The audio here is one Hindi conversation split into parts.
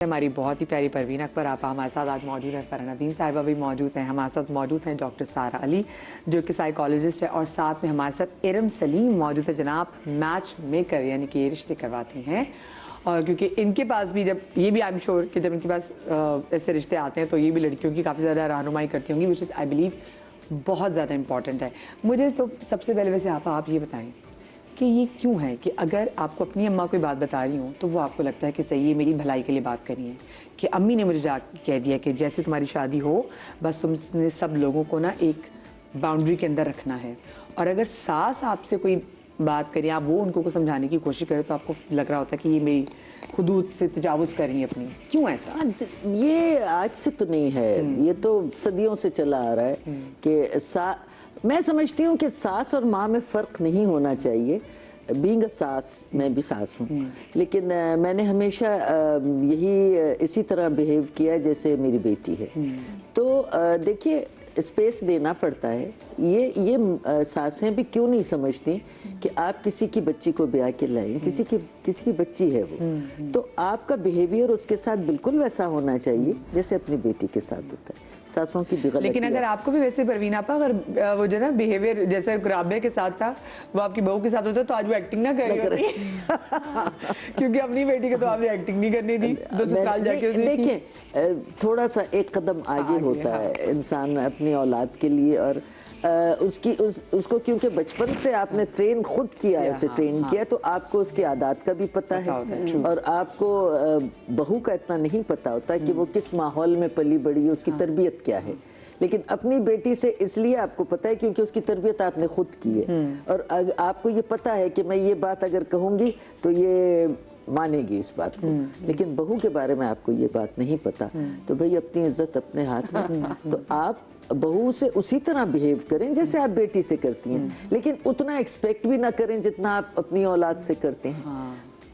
हमारी बहुत ही प्यारी परवीन अकबर आपा हमारे साथ आज मौजूद है। फरहान नदीम साहिबा भी मौजूद हैं। हमारे साथ मौजूद हैं डॉक्टर सारा अली जो कि साइकोलॉजिस्ट है, और साथ में हमारे साथ इरम सलीम मौजूद है। जनाब मैच मेकर यानी कि ये रिश्ते करवाती हैं, और क्योंकि इनके पास भी जब ये भी आई एम श्योर कि जब इनके पास ऐसे रिश्ते आते हैं तो ये भी लड़कियों की काफ़ी ज़्यादा रहनुमाई करती होंगी, विच इज़ आई बिलीव बहुत ज़्यादा इंपॉर्टेंट है। मुझे तो सबसे पहले वैसे आप ये बताएं कि ये क्यों है कि अगर आपको अपनी अम्मा कोई बात बता रही हूँ तो वो आपको लगता है कि सही है, मेरी भलाई के लिए बात करी है, कि अम्मी ने मुझे जाके कह दिया कि जैसे तुम्हारी शादी हो बस तुमने सब लोगों को ना एक बाउंड्री के अंदर रखना है, और अगर सास आपसे कोई बात करें आप वो उनको को समझाने की कोशिश करें तो आपको लग रहा होता है कि ये मेरी हुदूद से तजावुज़ कर रही है अपनी। क्यों ऐसा? ये आज से तो नहीं है, ये तो सदियों से चला आ रहा है कि मैं समझती हूँ कि सास और माँ में फ़र्क नहीं होना चाहिए। बीइंग अ सास, मैं भी सास हूँ, लेकिन मैंने हमेशा इसी तरह बिहेव किया जैसे मेरी बेटी है। तो देखिए, स्पेस देना पड़ता है। ये सासें भी क्यों नहीं समझती कि आप किसी की बच्ची को ब्याह के लाएं, किसी की बच्ची है वो, तो आपका बिहेवियर उसके साथ बिल्कुल वैसा होना चाहिए जैसे अपनी बेटी के साथ होता है। सासों की भी गलती। लेकिन अगर आपको भी वैसे परवीन आपा अगर वो जो ना बिहेवियर जैसे राबिया के साथ था वो आपकी बहू के साथ होता तो आज वो एक्टिंग ना कर रही होती क्योंकि अपनी बेटी को तो आपने एक्टिंग नहीं करनी थी, 2 साल जाके देखिए थोड़ा सा एक कदम आगे होता है इंसान अपनी औलाद के लिए, और उसको क्योंकि बचपन से आपने ट्रेन खुद किया है, ट्रेन किया, तो आपको उसकी आदत का भी पता है, और आपको बहू का इतना नहीं पता होता कि वो किस माहौल में पली बड़ी है, उसकी तरबियत क्या है। लेकिन अपनी बेटी से इसलिए आपको पता है क्योंकि उसकी तरबियत आपने खुद की है, और आपको ये पता है कि मैं ये बात अगर कहूँगी तो ये मानेगी इस बात को। लेकिन बहू के बारे में आपको ये बात नहीं पता, तो भाई अपनी इज्जत अपने हाथ में, तो आप बहू से उसी तरह बिहेव करें जैसे आप बेटी से करती हैं, लेकिन उतना एक्सपेक्ट भी ना करें जितना आप अपनी औलाद से करते हैं,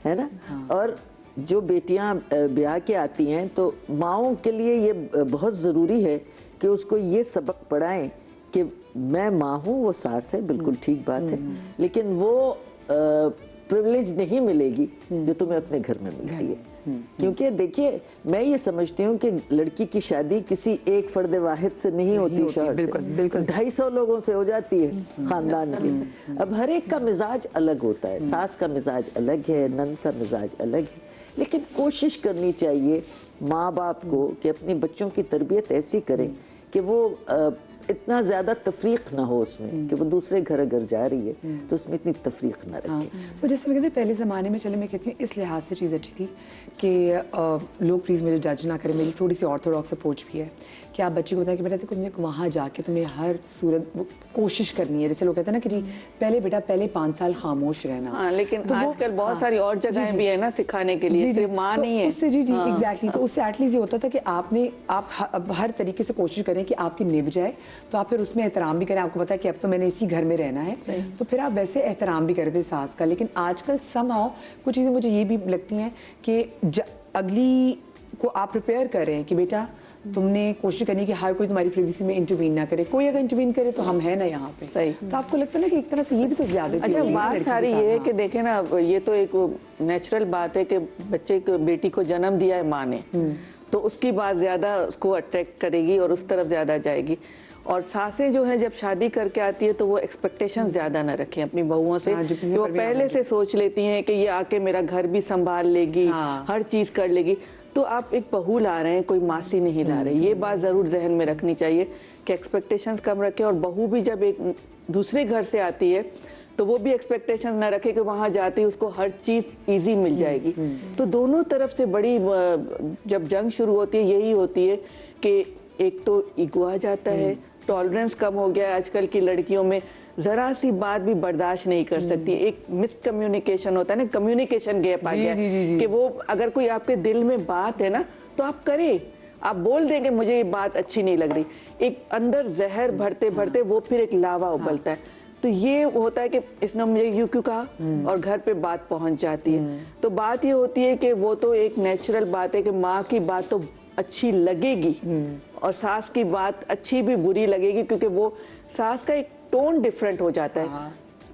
है ना। और जो बेटियां ब्याह के आती हैं तो माँओं के लिए ये बहुत ज़रूरी है कि उसको ये सबक पढ़ाएं कि मैं माँ हूँ, वो सास है, बिल्कुल ठीक बात है, लेकिन वो प्रिविलेज नहीं मिलेगी जो तुम्हें अपने घर में मिलती है। क्योंकि देखिए, मैं ये समझती हूँ कि लड़की की शादी किसी एक फर्द वाहिद से नहीं होती, शहर से 250 लोगों से हो जाती है, खानदान की। अब हर एक का मिजाज अलग होता है, सास का मिजाज अलग है, नंद का मिजाज अलग है, लेकिन कोशिश करनी चाहिए माँ बाप को कि अपने बच्चों की तरबियत ऐसी करें कि वो इतना ज़्यादा तफरीक ना हो उसमें, कि वो दूसरे घर अगर जा रही है तो उसमें इतनी तफरीक ना रखें। तो जैसे मैं कहती पहले ज़माने में, चले मैं कहती हूँ इस लिहाज से चीज़ अच्छी थी कि लोग प्लीज़ मुझे जज ना करें, मेरी थोड़ी सी ऑर्थोडॉक्स अप्रोच भी है कि आप बच्ची को बताएं कि बेटा देखो तुम्हें वहाँ जाके तुम्हें हर सूरत कोशिश करनी है। जैसे लोग कहते हैं ना कि जी पहले बेटा पहले 5 साल खामोश रहना। हाँ, लेकिन तो आजकल बहुत सारी और जगहें भी है ना सिखाने के लिए, सिर्फ माँ नहीं है। उससे जी एग्जैक्टली, तो उससे एटलीस्ट ये होता था कि आप हर तरीके से कोशिश करें कि आपकी निभ जाए, तो आप फिर उसमें एहतराम भी करें। आपको पता है कि अब तो मैंने इसी घर में रहना है, तो फिर आप वैसे एहतराम भी करते सास का। लेकिन आजकल समहाउ कुछ चीज़ें मुझे ये भी लगती हैं कि अगली को आप प्रिपेयर कर रहे हैं कि बेटा तुमने कोशिश करनी कि हर कोई तुम्हारी प्राइवेसी में इंटरवीन ना करे, कोई अगर इंटरवीन करे तो हम है ना यहाँ पे। सही। तो आपको लगता है ना कि एक तरह से ये भी तो ज्यादा। अच्छा, बात सारी ये है कि देखे ना, ये तो एक नेचुरल बात है कि बच्चे को, बेटी को जन्म दिया है माँ ने, तो उसकी बात ज्यादा उसको अट्रैक्ट करेगी और उस तरफ ज्यादा जाएगी। और सासें जो है जब शादी करके आती है तो वो एक्सपेक्टेशंस ज्यादा ना रखें अपनी बहुओं से, जो वो पहले से सोच लेती हैं कि ये आके मेरा घर भी संभाल लेगी, हर चीज कर लेगी। तो आप एक बहू ला रहे हैं, कोई मासी नहीं ला रहे। ये बात जरूर जहन में रखनी चाहिए कि एक्सपेक्टेशंस कम रखें, और बहू भी जब एक दूसरे घर से आती है तो वो भी एक्सपेक्टेशन ना रखे कि वहाँ जाती है उसको हर चीज़ इजी मिल जाएगी। तो दोनों तरफ से बड़ी जब जंग शुरू होती है यही होती है कि एक तो ईगो आ जाता है, टॉलरेंस कम हो गया है आजकल की लड़कियों में, जरा सी बात भी बर्दाश्त नहीं कर सकती। एक मिसकम्युनिकेशन होता है ना, कम्युनिकेशन गैप आ गया कि वो अगर कोई आपके दिल में बात है ना तो आप करें, आप बोल देंगे मुझे ये बात अच्छी नहीं लग रही, एक अंदर जहर भरते भरते वो फिर एक लावा उबलता है। तो ये होता है कि इसने मुझे यूं क्यों कहा, और घर पे बात पहुंच जाती है। तो बात ये होती है कि वो तो एक नेचुरल बात है कि माँ की बात तो अच्छी लगेगी और सास की बात अच्छी भी बुरी लगेगी, क्योंकि वो सास का एक टोन डिफरेंट हो जाता है।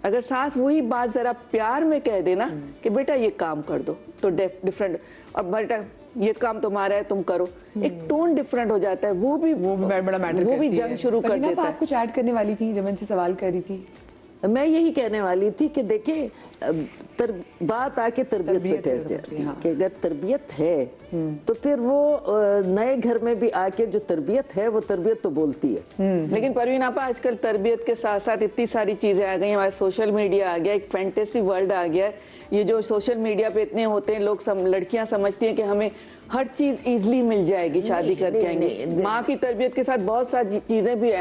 अगर सास वही बात जरा प्यार में कह देना कि बेटा ये काम कर दो, तो डिफरेंट, और बेटा ये काम तुम्हारा है तुम करो, एक टोन डिफरेंट हो जाता है, वो बड़ा मैटर वो भी जंग शुरू कर देता है। आप कुछ ऐड करने वाली थी जब मैं इनसे सवाल कर रही थी? मैं यही कहने वाली थी कि देखिए बात आके तरबियत पे ठहर जाती है कि अगर तरबियत है तो फिर वो नए घर में भी आके जो तरबियत है वो तरबियत तो बोलती है। लेकिन परवीन आपा, आजकल तरबियत के साथ साथ इतनी सारी चीजें आ गई, हमारे सोशल मीडिया आ गया, एक फैंटेसी वर्ल्ड आ गया है। ये जो सोशल मीडिया पे इतने होते हैं लोग, लड़कियां समझती हैं कि हमें हर चीज इजीली मिल जाएगी शादी करके आएंगे। माँ की तरबियत के साथ बहुत सारी चीजें भी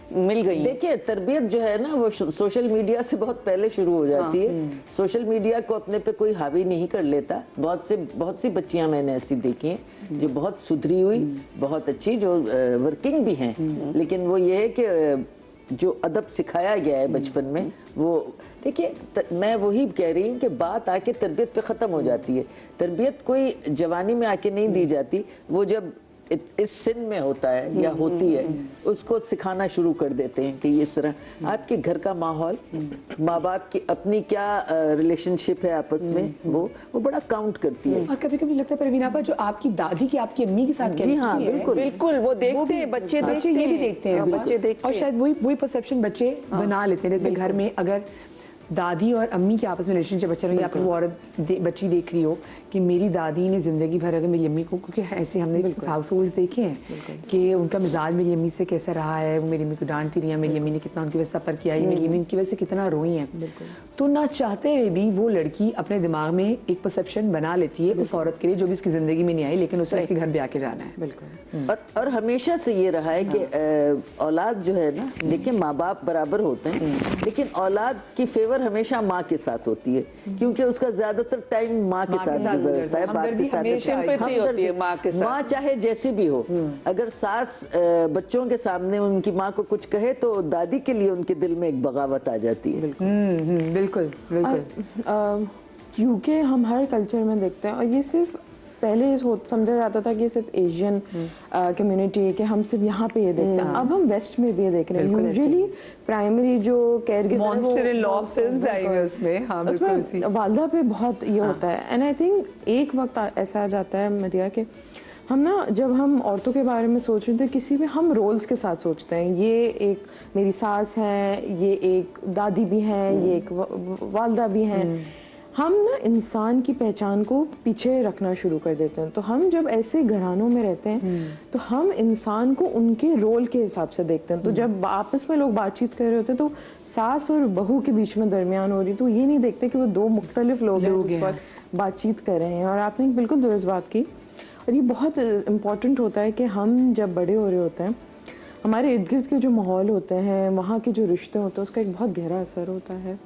मिल गई। देखिए तरबियत जो है ना वो सोशल मीडिया से बहुत पहले शुरू हो जाती है। सोशल मीडिया को अपने पे कोई हावी नहीं कर लेता। बहुत सी बच्चियां मैंने ऐसी देखी हैं जो बहुत सुधरी हुई, बहुत अच्छी, जो वर्किंग भी हैं, लेकिन वो ये है कि जो अदब सिखाया गया है बचपन में वो, देखिए मैं वही कह रही हूँ कि बात आके तरबियत पे ख़त्म हो जाती है। तरबियत कोई जवानी में आके नहीं दी जाती, वो जब इस सिन में होता है या होती है उसको सिखाना शुरू कर देते हैं कि इस तरह आपके घर का माहौल, माँ बाप की अपनी क्या रिलेशनशिप है आपस में, वो बड़ा काउंट करती है। और कभी कभी लगता है परवीन आपा जो आपकी दादी की आपकी अम्मी के साथ जी हाँ, बिल्कुल बिल्कुल वो देखते हैं, बच्चे ये भी देखते हैं, बच्चे देखते और शायद वही परसेप्शन बच्चे बना लेते हैं। जैसे घर में अगर दादी और अम्मी के आपस में रिलेशनशिप अच्छा रही, या फिर वो औरत बच्ची देख रही हो कि मेरी दादी ने जिंदगी भर अगर मेरी अम्मी को, क्योंकि ऐसे हमने हाउस होल्ड देखे हैं कि उनका मिजाज मेरी अम्मी से कैसा रहा है, वो मेरी अम्मी को डांटती रही है, मेरी अम्मी ने कितना उनकी वजह से सफ़र किया है, मेरी अम्मी उनकी वजह से कितना रोई है, तो ना चाहते हुए भी वो लड़की अपने दिमाग में एक परसेप्शन बना लेती है उस औरत के लिए जो भी उसकी जिंदगी में नहीं आई, लेकिन उसे उसके घर ब्याह के जाना है। बिल्कुल। और हमेशा से ये रहा है कि औलाद जो है ना, देखिए माँ बाप बराबर होते हैं, लेकिन औलाद की फेवर हमेशा माँ के साथ होती है, क्योंकि उसका ज्यादातर टाइम माँ के साथ गुजरता है, बाप के साथ होती है माँ के साथ। माँ चाहे जैसी भी हो, अगर सास बच्चों के सामने उनकी माँ को कुछ कहे तो दादी के लिए उनके दिल में एक बगावत आ जाती है। बिल्कुल बिल्कुल। क्योंकि हम हर कल्चर में देखते हैं, और ये सिर्फ पहले समझा जाता था कि ये सिर्फ एशियन कम्युनिटी है कि हम सिर्फ यहाँ पे ये देखते हैं, अब हम वेस्ट में भी ये देख रहे हैं। यूजुअली प्राइमरी जो care monster in law films आई हैं उसमें, हाँ बिल्कुल सी वालदा पे बहुत ये होता है। एंड आई थिंक एक वक्त ऐसा आ जाता है मदिया के हम ना, जब हम औरतों के बारे में सोच रहे थे किसी भी, हम रोल्स के साथ सोचते हैं, ये एक मेरी सास है, ये एक दादी भी हैं, ये एक वालदा भी हैं। हम ना इंसान की पहचान को पीछे रखना शुरू कर देते हैं। तो हम जब ऐसे घरानों में रहते हैं तो हम इंसान को उनके रोल के हिसाब से देखते हैं। तो जब आपस में लोग बातचीत कर रहे होते हैं तो सास और बहू के बीच में दरमियान हो रही, तो ये नहीं देखते कि वो दो मुख्तलिफ लोग हैं जिस वक्त बातचीत कर रहे हैं। और आपने बिल्कुल दुरुस्त बात की, और ये बहुत इम्पॉर्टेंट होता है कि हम जब बड़े हो रहे होते हैं, हमारे इर्द गिर्द के जो माहौल होते हैं, वहाँ के जो रिश्ते होते हैं, उसका एक बहुत गहरा असर होता है।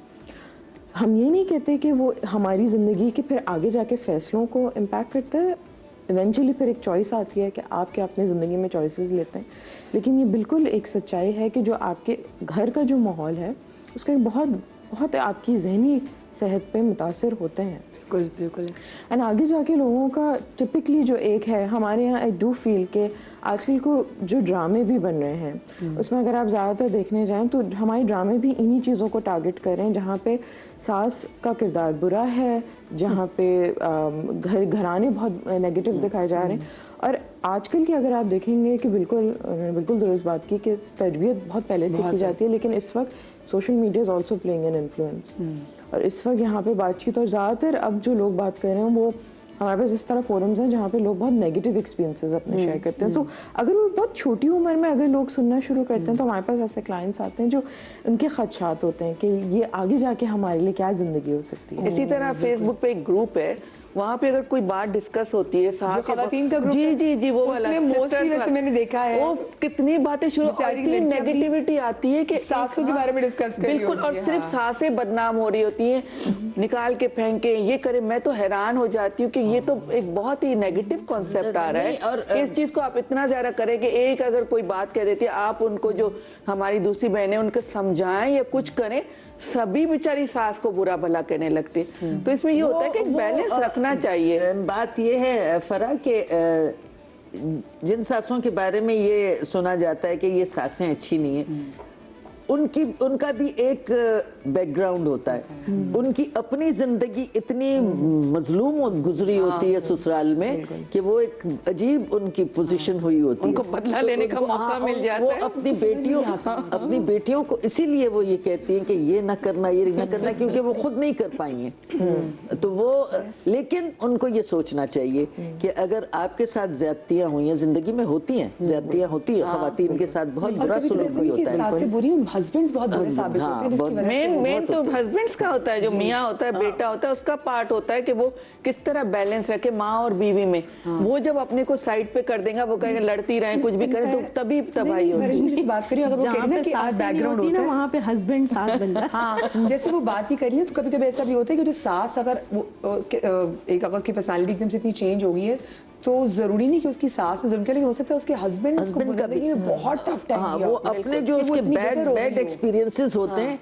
हम ये नहीं कहते कि वो हमारी ज़िंदगी के फिर आगे जाके फ़ैसलों को इम्पैक्ट करता है। इवेंचुअली फिर एक चॉइस आती है कि आप क्या अपने ज़िंदगी में चॉइसेस लेते हैं, लेकिन ये बिल्कुल एक सच्चाई है कि जो आपके घर का जो माहौल है उसका एक बहुत आपकी जहनी सेहत पे मुतासर होते हैं। बिल्कुल बिल्कुल। एंड आगे जाके लोगों का टिपिकली जो एक है हमारे यहाँ, आई डू फील कि आजकल को जो ड्रामे भी बन रहे हैं उसमें अगर आप ज़्यादातर देखने जाएं तो हमारे ड्रामे भी इन्हीं चीज़ों को टारगेट कर रहे हैं, जहाँ पे सास का किरदार बुरा है, जहाँ पे घराने बहुत नेगेटिव दिखाए जा रहे हैं। और आजकल की अगर आप देखेंगे कि बिल्कुल दुरुस्त बात की कि तरबियत बहुत पहले से की जाती है, लेकिन इस वक्त social media is also playing an influence. और इस वक्त यहाँ पे बातचीत, और ज़्यादातर अब जो लोग बात कर रहे हैं वो हमारे पास इस तरह फोरम्स हैं जहाँ पे लोग बहुत नेगेटिव एक्सपीरियंसेस अपने शेयर करते हैं। तो अगर वो बहुत छोटी उम्र में अगर लोग सुनना शुरू करते हैं तो हमारे पास ऐसे क्लाइंट्स आते हैं जो उनके खदशात होते हैं कि ये आगे जाके हमारे लिए क्या ज़िंदगी हो सकती है। इसी तरह फेसबुक पे एक ग्रुप है, वहाँ पे अगर कोई बात डिस्कस होती है, साथ खवातीन का ग्रुप, जी वो वाला मोस्टली वैसे मैंने देखा है, वो कितनी बातें शुरू, इतनी नेगेटिविटी आती है कि सासों के बारे में डिस्कस कर रही बिल्कुल, और सिर्फ सासें बदनाम हो रही होती हैं, निकाल के फेंके, ये करे। मैं तो हैरान हो जाती हूँ कि ये तो एक बहुत ही नेगेटिव कॉन्सेप्ट आ रहा है, और इस चीज को आप इतना ज्यादा करें कि एक अगर कोई बात कह देती है, आप उनको, जो हमारी दूसरी बहनें, उनको समझाएं या कुछ करें, सभी बेचारी सास को बुरा भला कहने लगती। तो इसमें ये होता है कि बैलेंस रखना चाहिए। बात ये है फरा कि जिन सासों के बारे में ये सुना जाता है कि ये सासें अच्छी नहीं है, उनका भी एक बैकग्राउंड होता है, उनकी अपनी जिंदगी इतनी मजलूम गुजरी होती है ससुराल में कि वो एक अजीब उनकी पोजीशन हुई होती है, उनको बदला लेने का मौका मिल जाता वो है। अपनी बेटियों को इसीलिए वो ये कहती हैं कि ये ना करना, ये ना करना, क्योंकि वो खुद नहीं कर पाई हैं। तो वो लेकिन उनको ये सोचना चाहिए कि अगर आपके साथ ज्यादतियां हुई हैं, जिंदगी में होती हैं, ज्यादतियां होती है, खवातीन के साथ बहुत बुरा सुलूक भी होता है। बुरी हस्बैंड्स बहुत बुरे साबित होते हैं, जिसकी वजह से मेन तो हस्बैंड्स का होता है, जो मियाँ होता है, बेटा होता है, उसका पार्ट होता है कि वो किस तरह बैलेंस रखे माँ और बीवी में। वो जब अपने को साइड पे कर देगा, वो कहेंगे लड़ती रहे, कुछ भी करें, तो तभी तबाही होगी। नरेश जी बात करिए, अगर वो कहना कि आज बैकग्राउंड होता है वहाँ पे हस्बैंड सास बनता है। हाँ, जैसे वो बात ही करी है, तो कभी कभी ऐसा भी होता है कि जो सास अगर एक अगर उसकी पर्सनालिटी एकदम से इतनी चेंज हो गई है, तो जरूरी नहीं कि उसकी सास ने जुल्म किया, लेकिन हो सकता है उसके हस्बैंड का भी बहुत टफ टाइम हाँ, वो अपने जो उसके बैड एक्सपीरियंसेस होते हैं,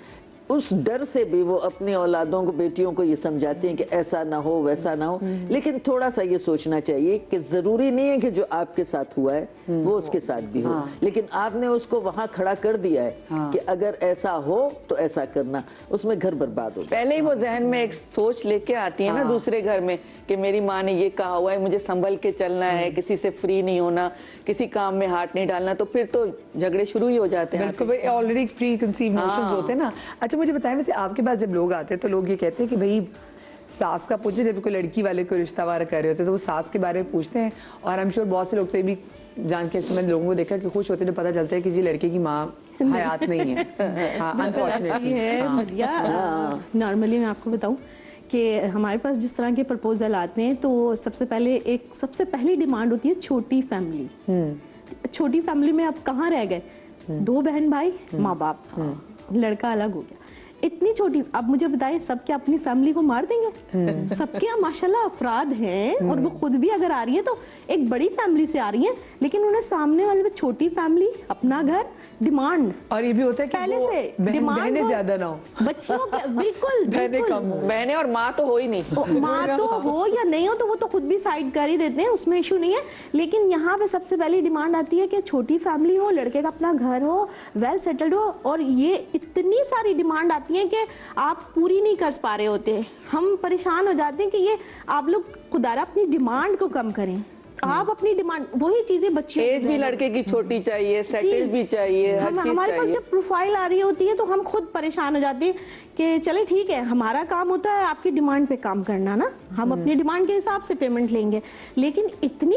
उस डर से भी वो अपनी औलादों को, बेटियों को ये समझाती हैं कि ऐसा ना हो, वैसा ना हो। लेकिन थोड़ा सा ये सोचना चाहिए कि जरूरी नहीं है कि जो आपके साथ हुआ है वो उसके साथ भी हो, लेकिन आपने उसको वहां खड़ा कर दिया है कि अगर ऐसा हो तो ऐसा करना, उसमें घर बर्बाद हो। पहले ही वो जहन में एक सोच लेके आती है ना दूसरे घर में कि मेरी माँ ने ये कहा हुआ है, मुझे संभल के चलना है, किसी से फ्री नहीं होना, किसी काम में हाथ नहीं डालना, तो फिर तो झगड़े शुरू ही हो जाते हैं। बिल्कुल, ऑलरेडी प्री कंसीव नोशंस होते हैं ना। अच्छा, मुझे बताएं, वैसे आपके पास जब लोग आते हैं तो लोग ये कहते हैं कि भाई सास का पूछे, जब कोई लड़की वाले कोई रिश्ता वाला कर रहे होते हैं तो वो सास के बारे में पूछते हैं, और आई एम श्योर बहुत से लोग तो ये भी जान के, मैंने लोगों को देखा कि खुश होते हैं जब पता चलता है कि जी लड़के की माँ हयात नहीं है। हाँ, ऐसी है मदिया। नॉर्मली मैं आपको बताऊं कि हमारे पास जिस तरह के प्रपोजल आते हैं, तो सबसे पहली डिमांड होती है छोटी फैमिली। छोटी फैमिली में आप कहाँ रह गए, 2 बहन भाई, माँ बाप, लड़का अलग हो गया, इतनी छोटी। अब मुझे बताएं, सब क्या अपनी फैमिली को मार देंगे? सबके यहाँ माशाल्लाह अफराद हैं, और वो खुद भी अगर आ रही है तो एक बड़ी फैमिली से आ रही है, लेकिन उन्हें सामने वाले में छोटी फैमिली, अपना घर, डिमांड। और ये भी होता है कि पहले से डिमांड ज्यादा ना हो, बच्चियों के बिल्कुल बहनें और माँ तो हो ही नहीं, माँ तो हो या नहीं हो तो वो तो खुद भी साइड कर ही देते हैं, उसमें इशू नहीं है। लेकिन यहाँ पे सबसे पहली डिमांड आती है कि छोटी फैमिली हो, लड़के का अपना घर हो, वेल सेटल्ड हो, और ये इतनी सारी डिमांड आती है कि आप पूरी नहीं कर पा रहे होते। हम परेशान हो जाते हैं कि ये आप लोग खुदारा अपनी डिमांड को कम करें। आप अपनी डिमांड, वही चीजें बच्चियों, एज भी लड़के की छोटी चाहिए, सेटल भी चाहिए, हर चीज हमारे पास जब प्रोफाइल आ रही होती है तो हम खुद परेशान हो जाते हैं कि चले ठीक है, हमारा काम होता है आपकी डिमांड पे काम करना ना, हम अपनी डिमांड के हिसाब से पेमेंट लेंगे, लेकिन इतनी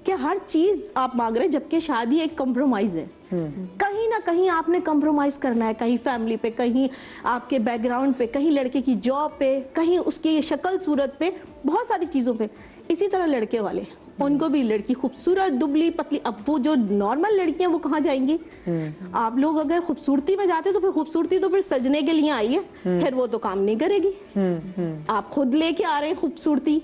कि हर चीज आप मांग रहे हैं, जबकि शादी एक कंप्रोमाइज है। कहीं ना कहीं आपने कंप्रोमाइज करना है, कहीं फैमिली पे, कहीं आपके बैकग्राउंड पे, कहीं लड़के की जॉब पे, कहीं उसकी शक्ल सूरत पे, बहुत सारी चीजों पे। इसी तरह लड़के वाले, उनको भी लड़की खूबसूरत, दुबली पतली, अब वो जो नॉर्मल लड़कियां वो कहाँ जाएंगी? आप लोग अगर खूबसूरती में जाते तो फिर खूबसूरती तो फिर सजने के लिए आई है, फिर वो तो काम नहीं करेगी। आप खुद लेके आ रहे हैं खूबसूरती,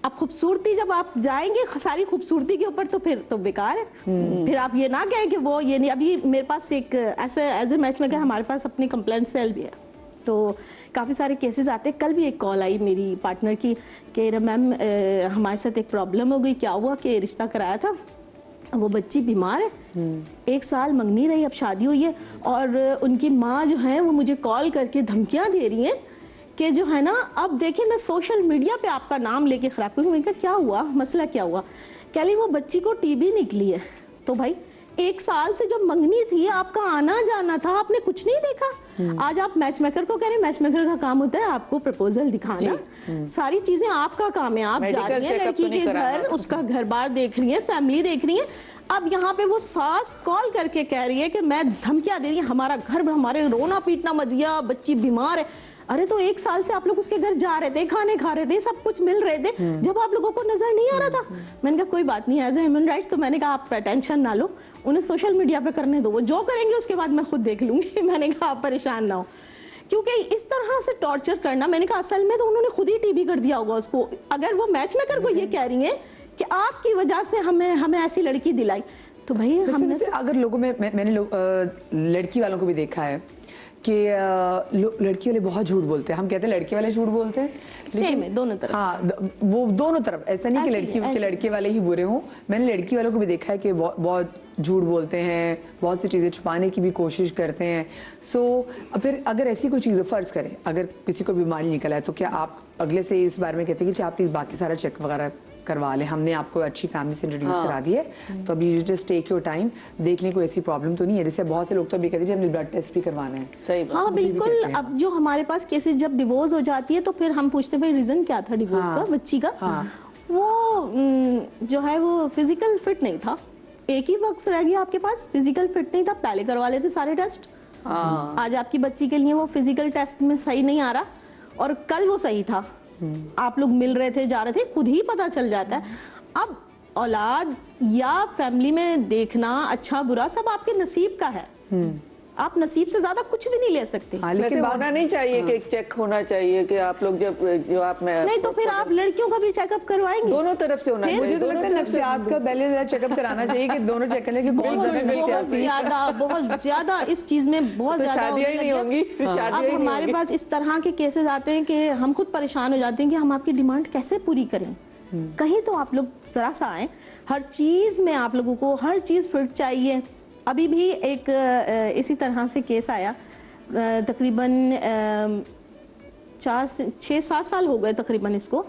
अब खूबसूरती जब आप जाएंगे सारी खूबसूरती के ऊपर तो फिर तो बेकार है। फिर आप ये ना कहें कि वो ये नहीं। अभी मेरे पास एक ऐसे एज ए मैच मेकर हमारे पास अपनी कंप्लेंट सेल भी है, तो काफ़ी सारे केसेस आते हैं। कल भी एक कॉल आई मेरी पार्टनर की कि मैम हमारे साथ एक प्रॉब्लम हो गई। क्या हुआ कि रिश्ता कराया था, वो बच्ची बीमार है, 1 साल मंगनी रही, अब शादी हुई है, और उनकी माँ जो है वो मुझे कॉल करके धमकियाँ दे रही हैं कि जो है ना, अब देखिए मैं सोशल मीडिया पे आपका नाम लेके खराब करूँ। मैंने कहा क्या हुआ, मसला क्या हुआ? कह रही वो बच्ची को टीबी निकली है। तो भाई 1 साल से जब मंगनी थी, आपका आना जाना था, आपने कुछ नहीं देखा। आज आप मैच मेकर को कह रहे हैं, मैच मेकर का काम होता है आपको प्रपोजल दिखाना, सारी चीजें आपका काम है। आप जा रही हैं लड़की के घर, उसका घर बार देख रही है, फैमिली देख रही है। अब यहाँ पे वो सास कॉल करके कह रही है कि मैं धमकियां दे रही है, हमारा घर, हमारे रोना पीटना मच गया, बच्ची बीमार है। अरे तो 1 साल से आप लोग उसके घर जा रहे थे, खाने खा रहे थे, सब कुछ मिल रहे थे, जब आप लोगों को नजर नहीं आ रहा था। मैंने कहा कोई बात नहीं, एज ए ह्यूमन राइट्स, तो मैंने कहा आप टेंशन ना लो, उन्हें सोशल मीडिया पे करने दो, वो जो करेंगे उसके बाद मैं खुद देख लूंगी। मैंने कहा आप परेशान ना हो, क्योंकि इस तरह से टॉर्चर करना, मैंने कहा असल में तो उन्होंने खुद ही टीबी कर दिया होगा उसको। अगर वो मैच मेकर को ये कह रही है कि आपकी वजह से हमें ऐसी लड़की दिलाई, तो भाई हमने अगर लोगों में मैंने लड़की वालों को भी देखा है कि लड़की वाले बहुत झूठ बोलते हैं। हम कहते हैं लड़के वाले झूठ बोलते हैं, सेम है दोनों तरफ। हाँ, वो दोनों तरफ, ऐसा नहीं कि लड़के वाले ही बुरे हों। मैंने लड़की वालों को भी देखा है कि बहुत झूठ बोलते हैं, बहुत सी चीज़ें छुपाने की भी कोशिश करते हैं। फिर अगर ऐसी कोई चीज़ फर्ज करें, अगर किसी को बीमारी निकल आए, तो क्या आप अगले से इस बारे में कहते हैं कि आप प्लीज़ बाकी सारा चेक वगैरह करवा लें, हमने आपको अच्छी फैमिली से इंट्रोड्यूस करा दी है, तो अभी you just take your time, देख लें कोई ऐसी प्रॉब्लम तो नहीं है। जैसे बहुत से लोग तो अभी कहते हैं हमने ब्लड टेस्ट भी करवाना है। सही बात। हाँ बिल्कुल। अब जो हमारे पास केसेस जब डिवोर्स हो जाती है तो फिर हम पूछते हैं भाई रीजन क्या था डिवोर्स का, बच्ची का। वो जो है वो फिजिकल फिट नहीं था, एक ही वक्त रह गया आपके पास, फिजिकल फिट नहीं था, पहले करवा लेते सारे टेस्ट। आज आपकी बच्ची के लिए वो फिजिकल टेस्ट में सही नहीं आ रहा और कल वो सही था, आप लोग मिल रहे थे, जा रहे थे, खुद ही पता चल जाता है। अब औलाद या फैमिली में देखना अच्छा बुरा सब आपके नसीब का है, आप नसीब से ज्यादा कुछ भी नहीं ले सकते। लेकिन होना नहीं चाहिए कि एक चेक होना चाहिए कि आप लोग जो आप में नहीं तो फिर आप लड़कियों का भी चेकअप करवाएंगे, दोनों तरफ से होना चाहिए। मुझे तो लगता है नफ्सियात का पहले जरा चेकअप कराना चाहिए कि दोनों चेक करें कि कौन बहुत ज्यादा इस चीज में बहुत ज्यादा शादियां ही नहीं होंगी, अब हमारे पास इस तरह के केसेस आते हैं कि हम खुद परेशान हो जाते हैं कि हम आपकी डिमांड कैसे पूरी करें। कहीं तो आप लोग जरा सा आए, हर चीज में आप लोगों को हर चीज फिट चाहिए। अभी भी एक इसी तरह से केस आया, तकरीबन 4 से 6-7 साल हो गए तकरीबन इसको।